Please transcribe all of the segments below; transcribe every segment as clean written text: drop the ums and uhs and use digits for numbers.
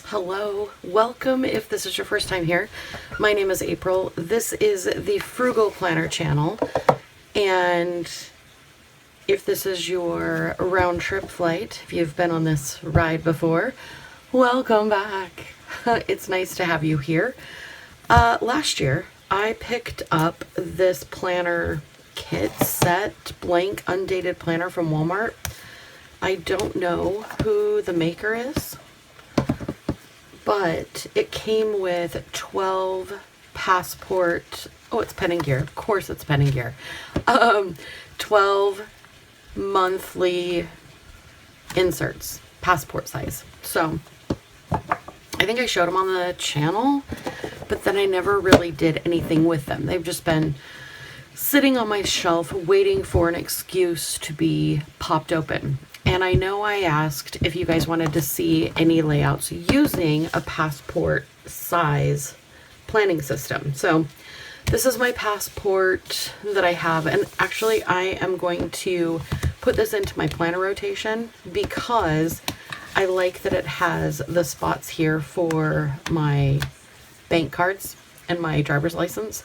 Hello, welcome if this is your first time here. My name is April. This is the Frugal Planner channel, and if this is your round trip flight, if you've been on this ride before, welcome back. It's nice to have you here. Last year, I picked up this planner kit set, blank undated planner from Walmart. I don't know who the maker is, but it came with 12 passport, oh, it's pen and gear, of course it's pen and gear, 12 monthly inserts, passport size. So I think I showed them on the channel, but then I never really did anything with them. They've just been sitting on my shelf waiting for an excuse to be popped open. And I know I asked if you guys wanted to see any layouts using a passport size planning system. So this is my passport that I have, and actually I am going to put this into my planner rotation because I like that it has the spots here for my bank cards and my driver's license.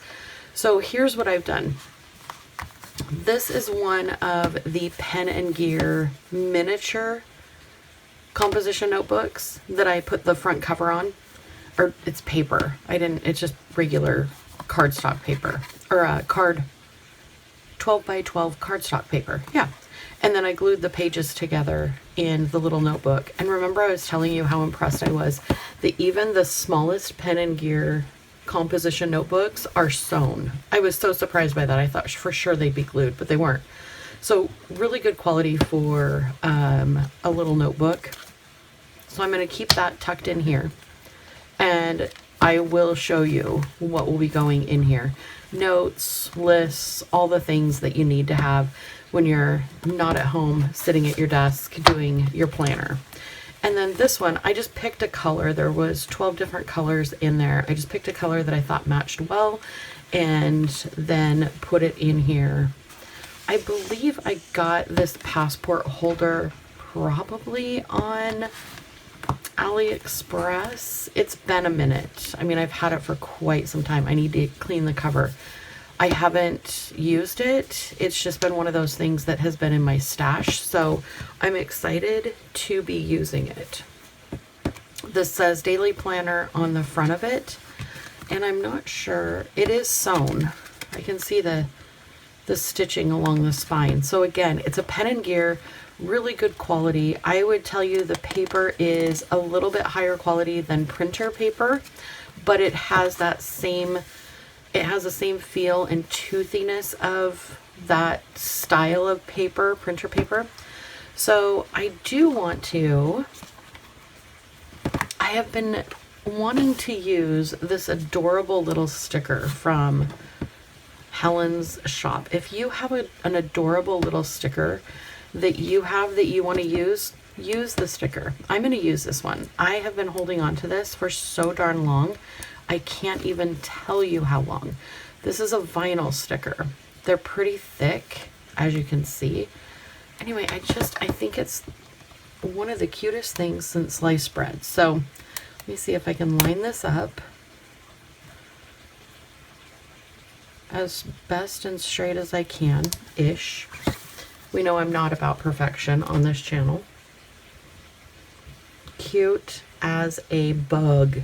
So here's what I've done. This is one of the Pen and Gear miniature composition notebooks that I put the front cover on. Or it's paper. It's just regular cardstock paper. Or 12 by 12 cardstock paper. Yeah. And then I glued the pages together in the little notebook. And remember I was telling you how impressed I was that even the smallest Pen and Gear composition notebooks are sewn. I was so surprised by that. I thought for sure they'd be glued, but they weren't. So really good quality for a little notebook. So I'm going to keep that tucked in here, and I will show you what will be going in here. Notes, lists, all the things that you need to have when you're not at home sitting at your desk doing your planner. And then this one, I just picked a color. There was 12 different colors in there. I just picked a color that I thought matched well and then put it in here. I believe I got this passport holder probably on AliExpress. It's been a minute. I mean, I've had it for quite some time. I need to clean the cover. I haven't used it. It's just been one of those things that has been in my stash, so I'm excited to be using it. This says Daily Planner on the front of it, and I'm not sure. It is sewn. I can see the stitching along the spine. So again, it's a Pen and Gear, really good quality. I would tell you the paper is a little bit higher quality than printer paper, but it has that same the same feel and toothiness of that style of paper, printer paper. So I have been wanting to use this adorable little sticker from Helen's shop. If you have an adorable little sticker that you want to use the sticker. I'm going to use this one. I have been holding on to this for so darn long. I can't even tell you how long. This is a vinyl sticker. They're pretty thick, as you can see. Anyway, I think it's one of the cutest things since sliced bread. So let me see if I can line this up as best and straight as I can-ish. We know I'm not about perfection on this channel. Cute as a bug.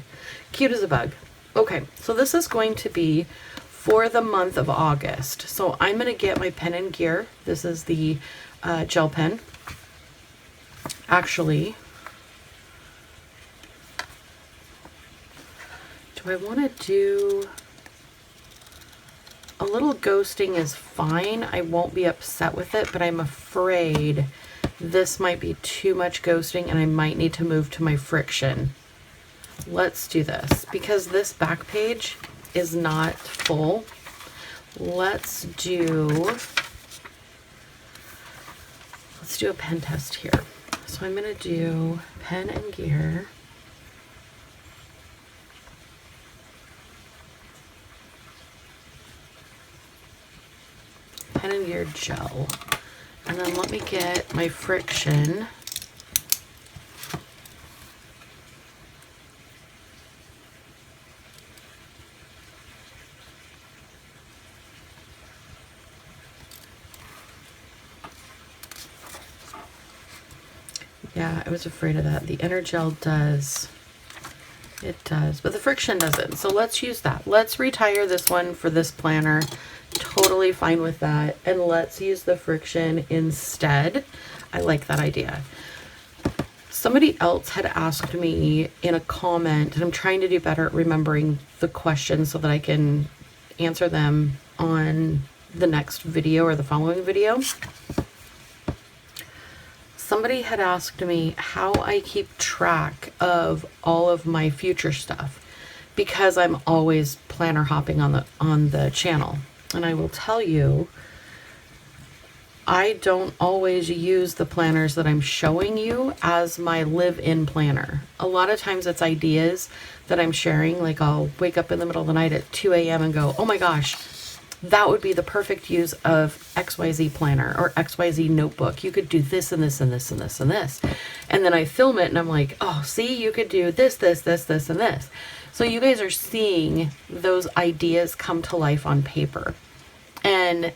Cute as a bug. Okay, so this is going to be for the month of August. So I'm going to get my Pen and Gear. This is the gel pen. Actually, do I want to do a little ghosting is fine. I won't be upset with it, but I'm afraid this might be too much ghosting and I might need to move to my friction. Let's do this because this back page is not full. Let's do a pen test here. So I'm going to do Pen and Gear. Pen and Gear gel. And then let me get my friction Yeah, I was afraid of that. The Energel does. It does, but the friction doesn't. So let's use that. Let's retire this one for this planner. Totally fine with that. And let's use the friction instead. I like that idea. Somebody else had asked me in a comment, and I'm trying to do better at remembering the questions so that I can answer them on the next video or the following video. Somebody had asked me how I keep track of all of my future stuff, because I'm always planner hopping on the channel. And I will tell you, I don't always use the planners that I'm showing you as my live-in planner. A lot of times it's ideas that I'm sharing, like I'll wake up in the middle of the night at 2 a.m. and go, oh my gosh, that would be the perfect use of XYZ planner or XYZ notebook. You could do this and this and this and this and this. And then I film it and I'm like, oh, see, you could do this, this, this, this, and this. So you guys are seeing those ideas come to life on paper. And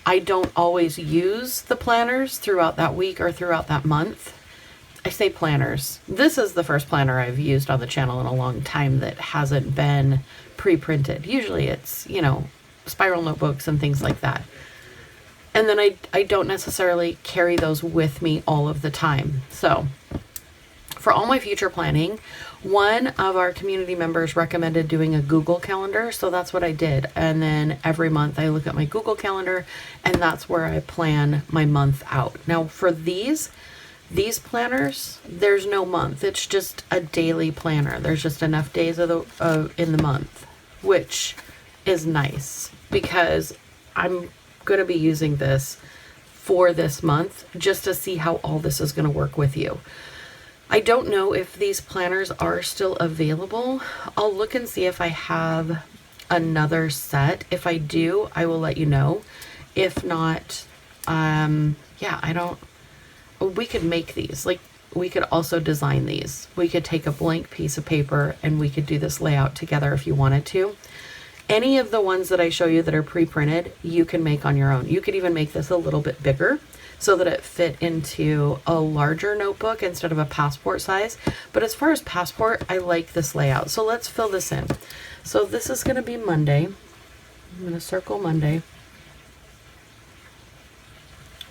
I don't always use the planners throughout that week or throughout that month. I say planners. This is the first planner I've used on the channel in a long time that hasn't been pre-printed. Usually it's, you know, spiral notebooks and things like that. And then I don't necessarily carry those with me all of the time. So for all my future planning, one of our community members recommended doing a Google Calendar. So that's what I did. And then every month I look at my Google Calendar and that's where I plan my month out. Now for these planners, there's no month. It's just a daily planner. There's just enough days in the month, which is nice because I'm going to be using this for this month just to see how all this is going to work with you. I don't know if these planners are still available. I'll look and see if I have another set. If I do, I will let you know. If not, we could make these. Like, we could also design these. We could take a blank piece of paper and we could do this layout together if you wanted to. Any of the ones that I show you that are pre-printed, you can make on your own. You could even make this a little bit bigger so that it fit into a larger notebook instead of a passport size. But as far as passport, I like this layout. So let's fill this in. So this is going to be Monday. I'm going to circle Monday,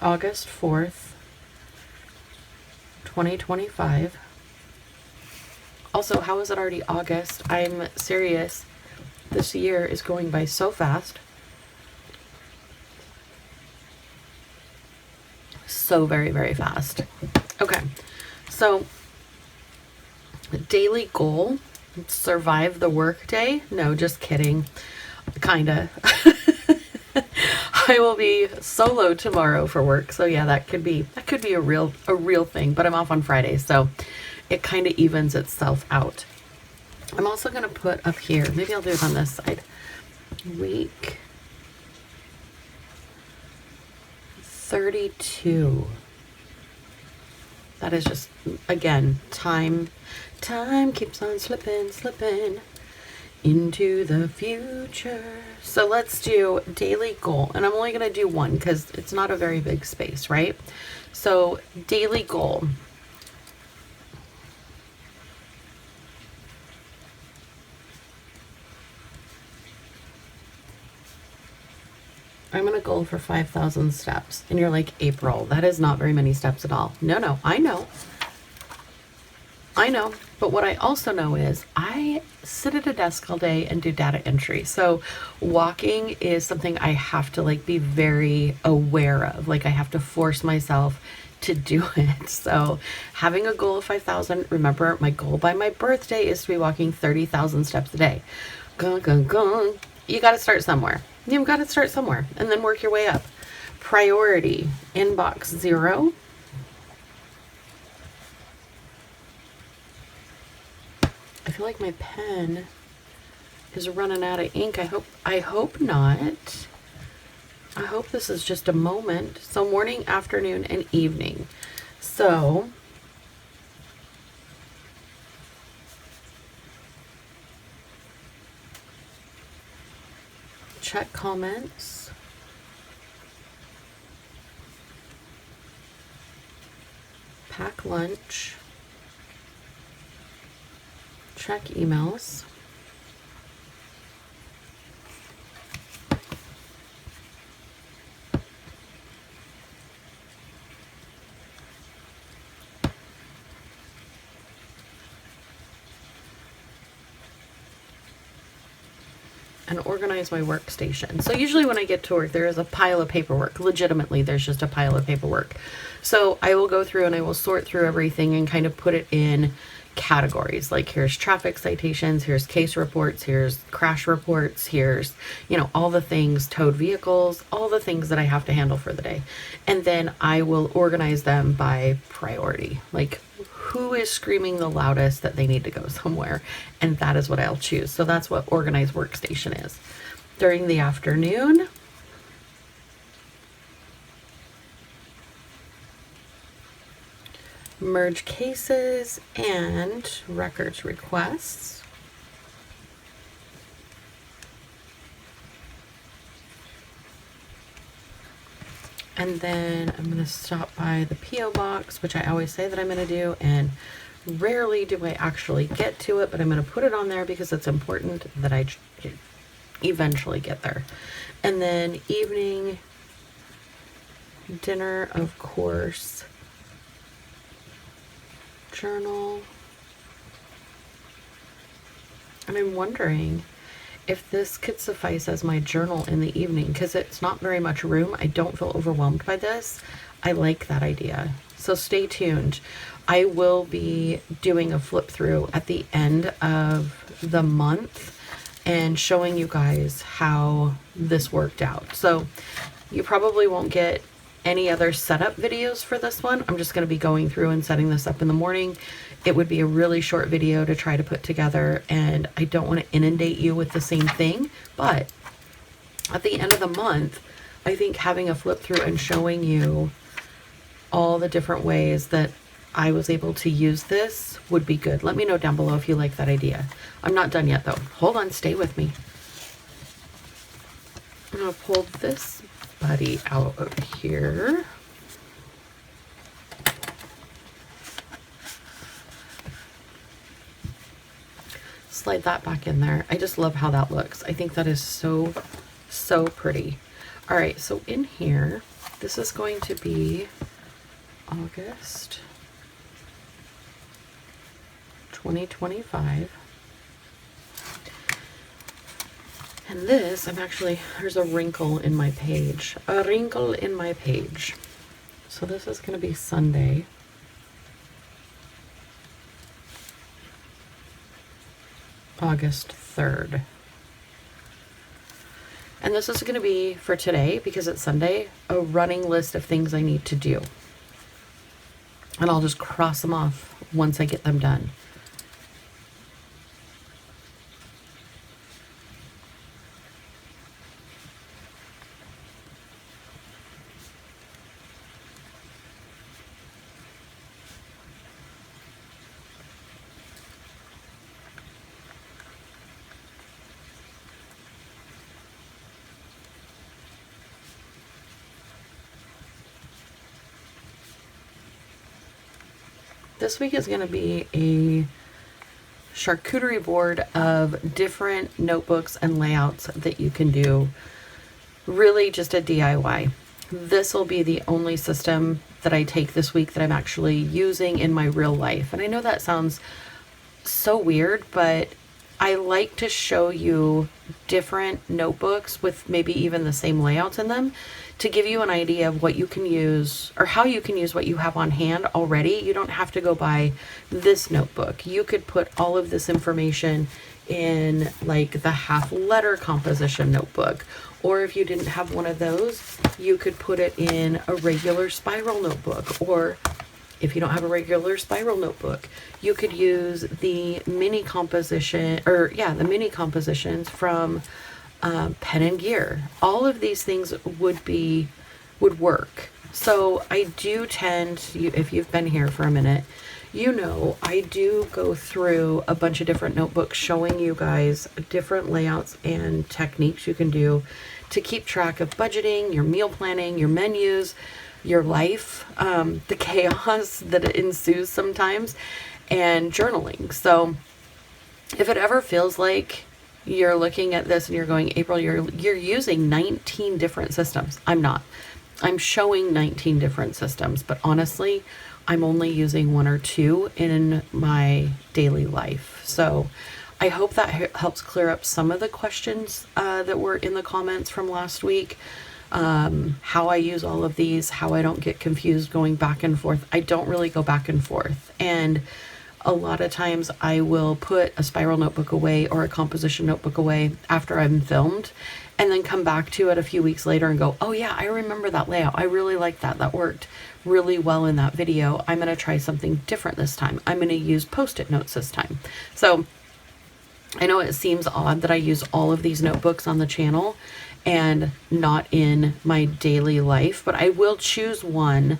August 4th, 2025. Also, how is it already August? I'm serious. This year is going by so fast. So very, very fast. Okay, so daily goal, survive the workday. No, just kidding. Kinda. I will be solo tomorrow for work. So yeah, that could be a real thing, but I'm off on Friday, so it kind of evens itself out. I'm also going to put up here, maybe I'll do it on this side, week 32. That is just, again, time keeps on slipping into the future. So let's do daily goal, and I'm only going to do one because it's not a very big space, right? So daily goal. I'm going to go for 5,000 steps. And you're like, April, that is not very many steps at all. No, I know. But what I also know is I sit at a desk all day and do data entry. So walking is something I have to be very aware of. Like, I have to force myself to do it. So having a goal of 5,000, remember my goal by my birthday is to be walking 30,000 steps a day. Gung, gung, gung. You got to start somewhere. You've got to start somewhere and then work your way up. Priority, inbox 0. I feel like my pen is running out of ink. I hope not. I hope this is just a moment. So morning, afternoon, and evening. So check comments. pack lunch, check emails, and organize my workstation. So usually when I get to work, there is a pile of paperwork. Legitimately, there's just a pile of paperwork. So I will go through and I will sort through everything and kind of put it in categories. Like, here's traffic citations, here's case reports, here's crash reports, here's, you know, all the things, towed vehicles, all the things that I have to handle for the day. And then I will organize them by priority. Like, who is screaming the loudest that they need to go somewhere, and that is what I'll choose. So that's what organized workstation is. During the afternoon, merge cases and records requests. And then I'm going to stop by the P.O. box, which I always say that I'm going to do, and rarely do I actually get to it, but I'm going to put it on there because it's important that I eventually get there. And then evening, dinner, of course, journal. And I'm wondering if this could suffice as my journal in the evening, because it's not very much room. I don't feel overwhelmed by this. I like that idea. So stay tuned. I will be doing a flip through at the end of the month and showing you guys how this worked out. So you probably won't get any other setup videos for this one. I'm just going to be going through and setting this up in the morning. It would be a really short video to try to put together, and I don't want to inundate you with the same thing. But at the end of the month, I think having a flip through and showing you all the different ways that I was able to use this would be good. Let me know down below if you like that idea. I'm not done yet though. Hold on, stay with me. I'm going to pull this buddy out of here. Slide that back in there. I just love how that looks. I think that is so, so pretty. All right, so in here, this is going to be August 2025. And this, there's a wrinkle in my page. A wrinkle in my page. So this is going to be Sunday. August 3rd. And this is going to be, for today, because it's Sunday, a running list of things I need to do. And I'll just cross them off once I get them done. This week is going to be a charcuterie board of different notebooks and layouts that you can do. Really just a DIY. This will be the only system that I take this week that I'm actually using in my real life. And I know that sounds so weird, but I like to show you different notebooks with maybe even the same layouts in them to give you an idea of what you can use or how you can use what you have on hand already. You don't have to go buy this notebook. You could put all of this information in like the half letter composition notebook. Or if you didn't have one of those, you could put it in a regular spiral notebook. Or if you don't have a regular spiral notebook, you could use the mini composition, the mini compositions from Pen and Gear. All of these things would work. So I do tend to, if you've been here for a minute, you know, I do go through a bunch of different notebooks showing you guys different layouts and techniques you can do to keep track of budgeting, your meal planning, your menus, your life, the chaos that ensues sometimes, and journaling. So if it ever feels like you're looking at this and you're going, April, you're using 19 different systems. I'm not. I'm showing 19 different systems, but honestly, I'm only using 1 or 2 in my daily life. So I hope that helps clear up some of the questions that were in the comments from last week. How I use all of these, how I don't get confused going back and forth. I don't really go back and forth. And a lot of times I will put a spiral notebook away or a composition notebook away after I'm filmed, and then come back to it a few weeks later and go, oh yeah, I remember that layout. I really like that. That worked really well in that video. I'm going to try something different this time. I'm going to use post-it notes this time. So I know it seems odd that I use all of these notebooks on the channel and not in my daily life, but I will choose one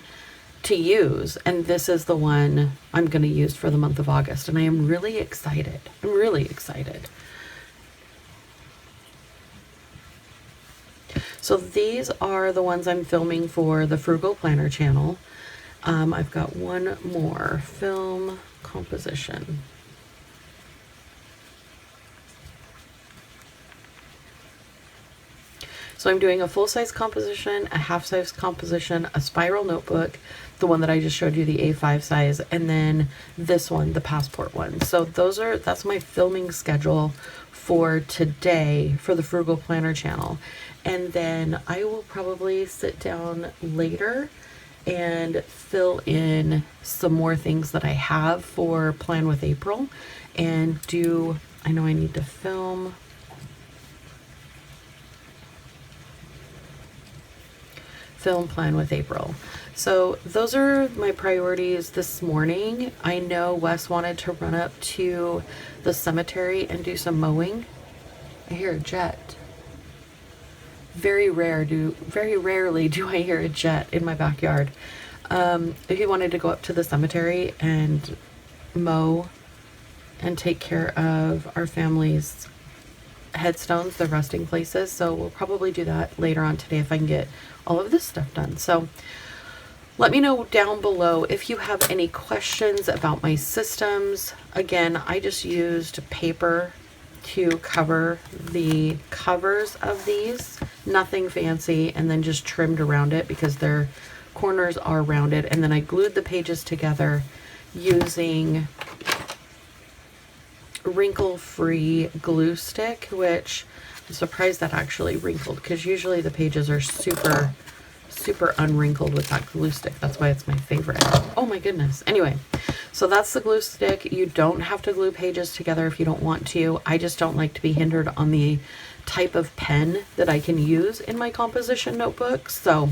to use, and this is the one I'm going to use for the month of August, and I am really excited. I'm really excited. So these are the ones I'm filming for the Frugal Planner channel. I've got one more, film composition. So I'm doing a full-size composition, a half-size composition, a spiral notebook, the one that I just showed you, the A5 size, and then this one, the passport one. So that's my filming schedule for today for the Frugal Planner channel. And then I will probably sit down later and fill in some more things that I have for Plan with April and do, I know I need to film Plan with April. So those are my priorities this morning. I know Wes wanted to run up to the cemetery and do some mowing. I hear a jet. Very rarely do I hear a jet in my backyard. He wanted to go up to the cemetery and mow and take care of our family's headstones, the resting places. So we'll probably do that later on today if I can get all of this stuff done. So let me know down below if you have any questions about my systems. Again, I just used paper to cover the covers of these, nothing fancy, and then just trimmed around it because their corners are rounded. And then I glued the pages together using wrinkle-free glue stick, which I'm surprised that actually wrinkled because usually the pages are super unwrinkled with that glue stick. That's why it's my favorite. Oh my goodness. Anyway, so that's the glue stick. You don't have to glue pages together if you don't want to. I just don't like to be hindered on the type of pen that I can use in my composition notebooks. So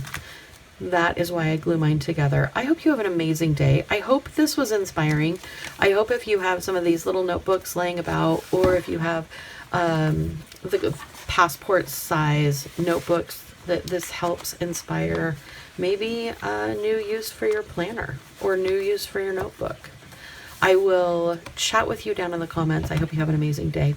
that is why I glue mine together. I hope you have an amazing day. I hope this was inspiring. I hope if you have some of these little notebooks laying about, or if you have the passport size notebooks, that this helps inspire maybe a new use for your planner or new use for your notebook. I will chat with you down in the comments. I hope you have an amazing day.